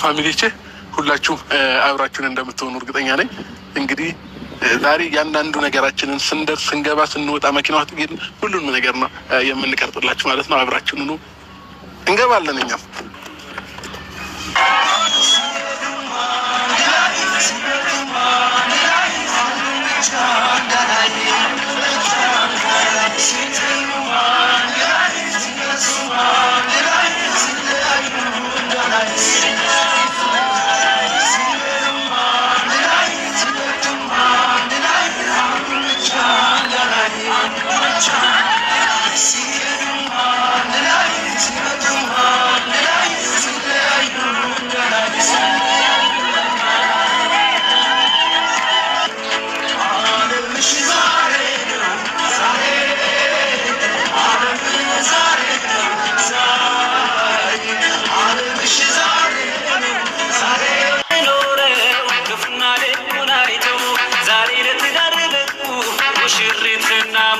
ፋሚሊቼ ሁላችሁም አብራችሁን እንደምትሆኑ እርግጠኛ ነኝ። እንግዲህ ዛሬ ያንዳንዱ ነገራችንን ስንደርስ ስንገባ ስንወጣ መኪና ውስጥ ግን ሁሉንም ነገር ነው የምንቀርጥላችሁ ማለት ነው። አብራችሁን ነው እንገባለን እኛም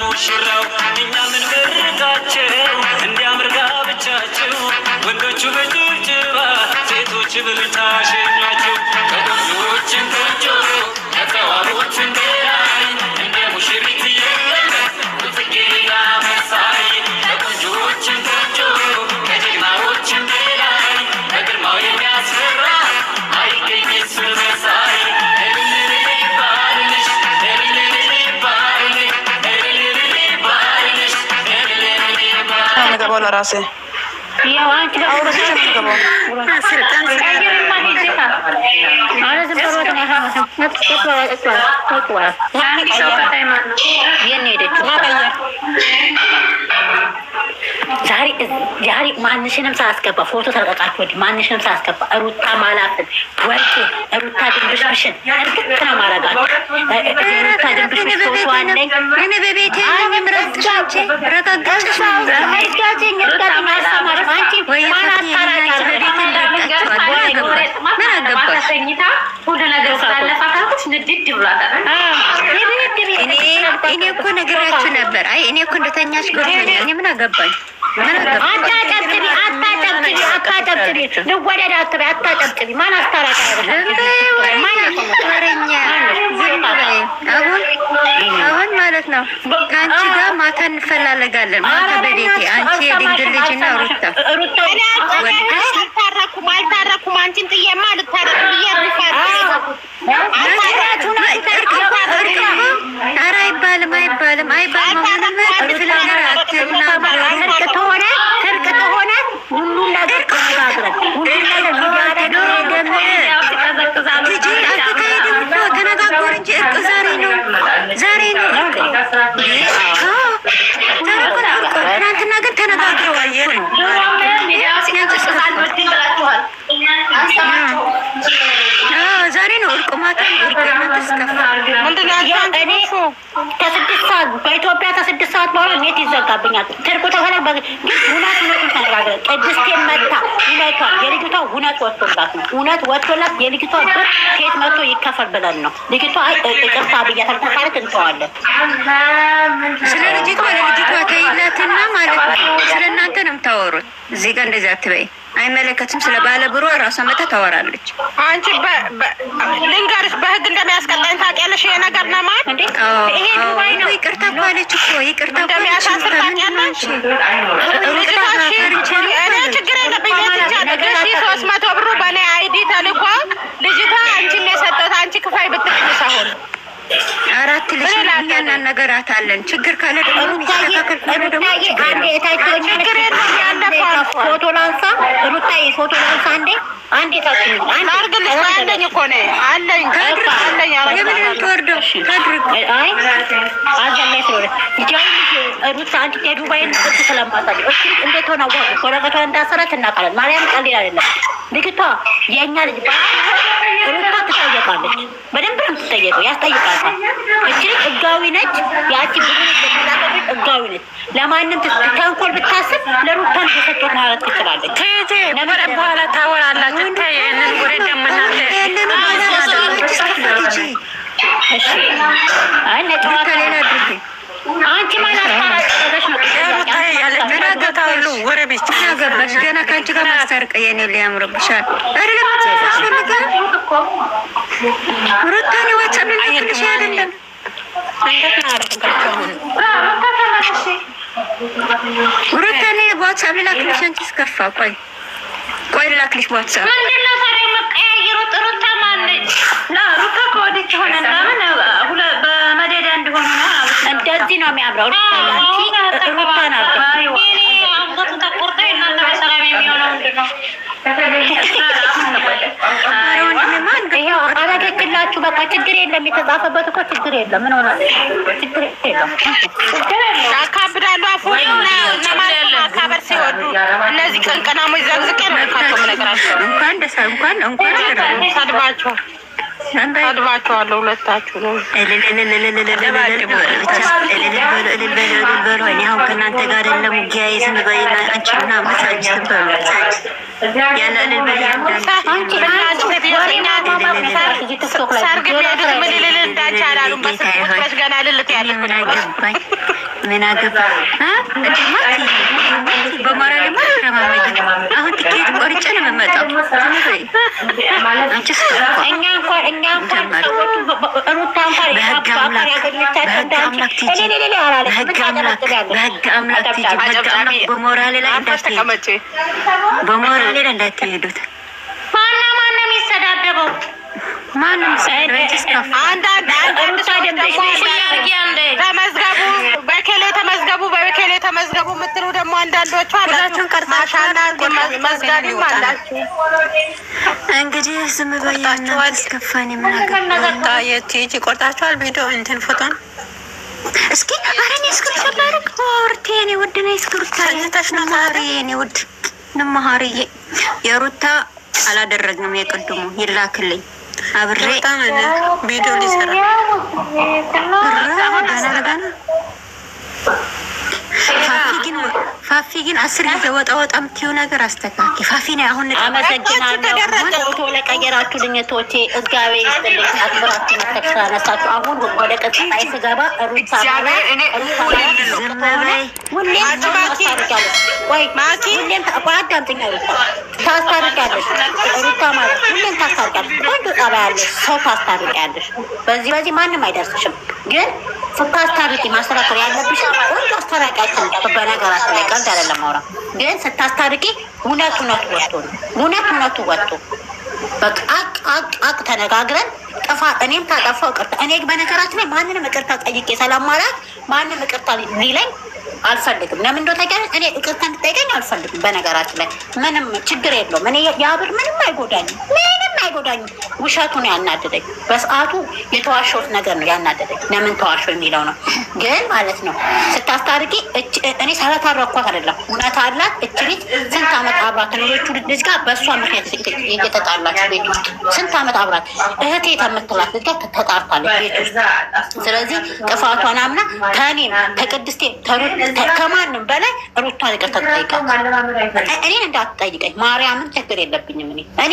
ሙሽራው እኛ ምን በርካቸው እንዲያምር ጋብቻቸው ወንዶቹ በጭብጨባ ሴቶች በእልልታ ሸኟቸው። ከቆንጆዎችም ቆንጆ ከተዋቦችም በላይ እንደ ሙሽሪት የለም ጽጌረዳ መሳይ። ከቆንጆዎችም ቆንጆ ከጀግናዎችም በላይ በግርማው የሚያስፈራ አይገኝ እሱ መሳይ። ለራሴ ዛሬ ማንሽንም ሳያስገባ ፎቶ ተለቀቃችሁ ወዲህ ማንሽንም ሳያስገባ ሩታ ማላፍን ወርቄ ሩታ ድንብሽብሽን እርግጥ ነው ማረጋችሁ። ሩታ ድንብሽብሽ ፎቶ አለኝ እኔ በቤቴ ምረጋቼ ረጋጋች አይጋጭኝ እርጋጭ ማሰማሽ አንቺ ማናታራጋር ምን አገባሽኝታ ሁሉ ነገር ስላለፋታች ንድድ ብሏታል። እኔ እኮ ነገራችሁ ነበር። አይ እኔ እኮ እንደተኛሽ ጎርኛ እኔ ምን አገባኝ? አታጨብጭቢ አታጨብጭቢ ልወደድ አትበይ አታጨብጭቢ። ማን አስታራቂ አሁን ማለት ነው ከአንቺ ጋር ማታ እንፈላለጋለን። ማታ በቤቴ አንቺ የድንግል ልጅና ሩታ አልታረኩም አንቺን ጥዬማ አልታረኩም ብዬ ኧረ አይባልም አይባልም አይባልም። ትርቅ ተሆነ ሁሉን ነገር ተነጋግረን አልተካሄድም እኮ ተነጋገር እንጂ እርቅ ዛሬ ነው ትናንትና ግን ተነጋግረዋል ነው ዛሬ ነው እርቁ ማታ እኔ ከ6 ሰዓት በኢትዮጵያ ከ6 ሰዓት በኋላ ኔት ይዘጋብኛል። ትርቁ ተሆነ ግን እውነቱን ተነጋግረን ቅድስቴ መታ እውነቷ የልጅቷ እውነት ወጥቶላት ነው እውነት ወጥቶላት የልጅቷ ብር ከየት መጥቶ ይከፈል ብለን ነው ልጅቷ ይቅርታ ብያታል ማለት እንተዋለን። ስለ ልጅቷ ለልጅቷ ተይላትና ማለት ነው ስለ እናንተ ነው የምታወሩት። እዚህ ጋር እንደዚህ አትበይ አይመለከትም። ስለ ባለ ብሯ ራሷ መታ ታወራለች። አንቺ ልንገርሽ በህግ እንደሚያስቀጣኝ ታውቂያለሽ። ይሄ ነገር ነው ማለት እንዴ? ይሄ ዱባይ ነው። ይቅርታ እኮ አለች እኮ ይቅርታ እንደሚያሳስር ታውቂያለሽ። እኔ ችግር የለብኝ ለትቻ 300 ብሩ በእኔ አይዲ ተልኮ ልጅቷ አንቺን ነው የሰጠሁት። አንቺ ክፋይ ብትልኝ ሳይሆን 4 ልጅ እናናገራታለን። ችግር ካለ ደግሞ ይስተካከል። ደግሞ ችግር የለም ያለፈው ፎቶ ላንሳ ሩታዬ ፎቶ ላንሳ አንዴ ታጥኝ አርግልሽ አለኝ እኮ ነው አለኝ አለኝ ለምን ትወርደው ታድርግ አይ አዘለይ ስለሆነ ሩታ አንቺ የዱባይን ስለማታውቂ እሺ እንዴት ሆነ ወረቀቷ እንዳሰራት እናውቃለን። ማርያም ቀልድ አይደለም። ልጅቷ የእኛ ልጅ ሩታ ትጠየቃለች። በደንብ ነው የምትጠየቀው። ያስጠይቃታል። እቺ ህጋዊ ነች። ያቺ ብሩ ለተላቀቀች ህጋዊ ነች። ለማንም ተንኮል ብታስብ ለሩታ እንደሰጠት ማለት ትችላለች። ከየት ነበር በኋላ ታወራላችሁ። ታየንን ወሬ ደምናለ እሺ አይ ነጥራ ሌላ ድርግ አንቺ ማን አታራጭ ነው ሩታ ያለች ነገታ ሁሉ ጎረቤት ገባሽ? ገና ከአንቺ ጋር ማስታርቅ የኔ ሊያምርብሻል አይደለም? ሩታኔ ዋትሳፕ ልልክልሽ አይደለም? ሩታኔ ዋትሳፕ ልላክልሽ። አንቺ እስከፋ ቆይ ልላክልሽ ዋትሳፕ። ምንድነው ታዲያ የምትቀያየሩት? ሩታ ማነች? ሩታ ከወዲት ሆነ ለምን በመደዳ እንደሆነ ነው። እንደዚህ ነው የሚያምረው። ሩታ ናት። አንገቱ ተቆርጦ እናንተ በሰላም የሚሆነው ምንድን ነው? አረገችላችሁ። በቃ ችግር የለም። የተጻፈበት እኮ ችግር የለም። ምን ሆነ? ችግር የለም። ያካብዳሉ። አካበር ሲወዱ እነዚህ ቅንቅናሞች ዘግዝቄ ነው ካቶም ነገራቸው። ሰድባችኋለሁ ሁለታችሁ ነው። አሁን ከእናንተ ጋር አይደለም ውጊያዬ። ዝም በይና አንቺና መሳጅ ትበሉ ሰርግ ቢሄዱት ምን ልል እንዳንቺ አላሉም። በስልክ ገና ልልት ያለ ምን አገባ በሞራል አሁን ትኬት ቆርጬ ነው የምመጣው። እኛ እንኳን ሩታ በሞራሌ ላይ እንዳትሄዱት። ማነው የሚሰዳደበው? ማንም ተመዝገቡ፣ በኬሌ ተመዝገቡ የምትሉ ደግሞ አንዳንዶቹ አላችሁ። ማሻና መዝጋቢም አላችሁ። እንግዲህ ዝም በያችኋል። እስከፋን የምናገታየት ቆርጣችኋል። ቪዲዮ እንትን ፎቶን እስኪ አረኔ እስክሪፕት ባረክ ወርቴ የኔ ውድ ነው። እስክሪፕት ታይታሽ ነው ማሪ የኔ ውድ ነው። ማሪዬ የሩታ አላደረግንም። የቅድሙ ይላክልኝ አብሬ ቪዲዮ ሊሰራ ገና ፋፊ ግን 10 ጊዜ ወጣ የምትይው ነገር አስተካኪ። ፋፊ ነው አሁን አመሰግናለሁ። ለቀየራችሁልኝ ቶቼ እግዚአብሔር ይስጥልኝ። አክብራችሁ ተከታተላችሁ። አሁን ወደ ቀጣይ ስገባ ሩታ ታስታርቂያለሽ። ሩታ ማለት ሁሌም ታስታርቂያለሽ። ቆንጆ ጸባይ ያለሽ ሰው ታስታርቂያለሽ። በዚህ ማንም አይደርስሽም። ግን ስታስታርቂ ማስተካከል ያለብሽ ቆንጆ አስታራቂያችን። በነገራችን ላይ ቀልድ አይደለም ማውራ። ግን ስታስታርቂ እውነቱ ወጥቶ በቃ አቅ ተነጋግረን እኔም ታጠፋው ቅርታ። እኔ በነገራችን ላይ ማንንም ይቅርታ ጠይቄ ሰላም ማለት ማንም ይቅርታ ሊለኝ አልፈልግም። ለምን እንደው ታውቂያለሽ፣ እኔ ይቅርታ እንድጠይቀኝ አልፈልግም። በነገራችን ላይ ምንም ችግር የለውም። እኔ የአብር ምንም አይጎዳኝም። ውሸቱን ያናደደኝ በሰዓቱ የተዋሸሁት ነገር ነው ያናደደኝ። ለምን ተዋሸው የሚለው ነው። ግን ማለት ነው ስታስታርቂ እኔ ስለታረኳት አይደለም፣ እውነት አላት። እች ልጅ ስንት ዓመት አብራት ኖሮቹ ልጅ ጋር በእሷ ምክንያት እየተጣላች ቤት ውስጥ ስንት ዓመት አብራት እህቴ ከምትላት ልጅ ጋር ተጣርታለች ቤት ውስጥ። ስለዚህ ጥፋቷን አምና ከእኔም ከቅድስቴ ከማንም በላይ ሩቷን ይቅርታ ትጠይቃት። እኔን እንዳትጠይቀኝ ማርያምን ችግር የለብኝም። እኔ